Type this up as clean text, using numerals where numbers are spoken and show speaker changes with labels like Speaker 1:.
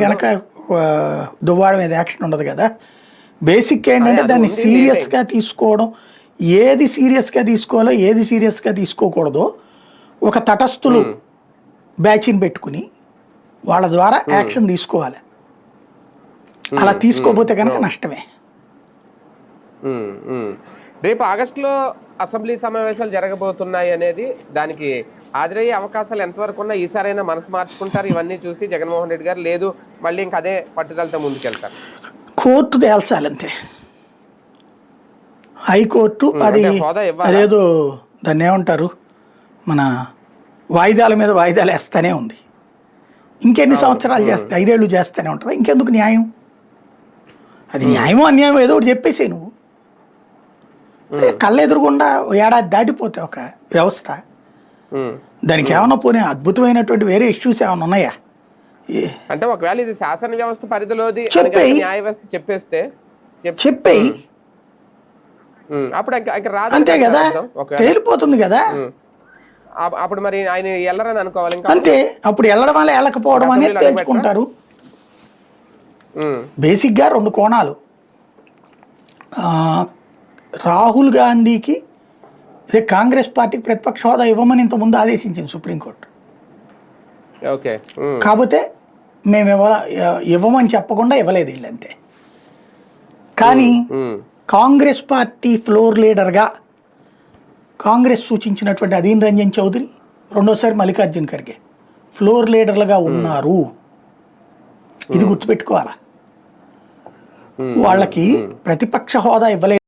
Speaker 1: కనుక దువ్వాడ మీద యాక్షన్ ఉండదు కదా. బేసిక్ ఏంటంటే దాన్ని సీరియస్గా తీసుకోవడం, ఏది సీరియస్గా తీసుకోవాలో ఏది సీరియస్గా తీసుకోకూడదో ఒక తటస్థులు బ్యాచ్ని పెట్టుకుని వాళ్ళ ద్వారా యాక్షన్ తీసుకోవాలి. అలా తీసుకోపోతే కనుక నష్టమే.
Speaker 2: రేపు ఆగస్టులో అసెంబ్లీ సమావేశాలు జరగబోతున్నాయి అనేది, దానికి హాజరయ్యే అవకాశాలు ఎంతవరకు ఉన్నా ఈసారైనా మనసు మార్చుకుంటారు ఇవన్నీ చూసి జగన్మోహన్ రెడ్డి గారు, లేదు మళ్ళీ ఇంకా అదే పట్టుదలతో ముందుకెళ్తారు?
Speaker 1: కోర్టు తేల్చాలంతే. హైకోర్టు అది అదేదో దాన్ని ఏమంటారు, మన వాయిదాల మీద వాయిదాలు వేస్తూనే ఉంది. ఇంకెన్ని సంవత్సరాలు చేస్తే 5 ఏళ్ళు చేస్తూనే ఉంటుంది. ఇంకెందుకు న్యాయం? అది న్యాయమో అన్యాయం ఏదో ఒకటి చెప్పేసే నువ్వు. కళ్ళెదురుగుండా ఏడాది దాటిపోతే ఒక వ్యవస్థ, దానికి ఏమన్నా పోనీ అద్భుతమైనటువంటి వేరే ఇష్యూస్ ఏమైనా ఉన్నాయా?
Speaker 2: అంటే ఒకవేళ ఇది శాసన వ్యవస్థ పరిధిలోది న్యాయ వ్యవస్థ చెప్పేయి అప్పుడు
Speaker 1: అంతే కదా, తేలిపోతుంది కదా.
Speaker 2: అప్పుడు మరి ఆయన వెళ్ళరని అనుకోవాలి.
Speaker 1: అంతే, అప్పుడు వెళ్ళడం వల్ల వెళ్ళకపోవడం అనేది తేల్చుకుంటారు. బేసిక్గా 2 కోణాలు. రాహుల్ గాంధీకి అదే కాంగ్రెస్ పార్టీకి ప్రతిపక్ష హోదా ఇవ్వమని ఇంతకుముందు ఆదేశించింది సుప్రీంకోర్టు. కాకపోతే మేము ఇవ్వమని చెప్పకుండా ఇవ్వలేదు వీళ్ళు, అంతే. కానీ కాంగ్రెస్ పార్టీ ఫ్లోర్ లీడర్గా కాంగ్రెస్ సూచించినటువంటి అధీన్ రంజన్ చౌదరి, రెండోసారి మల్లికార్జున్ ఖర్గే ఫ్లోర్ లీడర్లుగా ఉన్నారు. ఇది గుర్తుపెట్టుకోవాలా. వాళ్ళకి ప్రతిపక్ష హోదా ఇవ్వలేదు.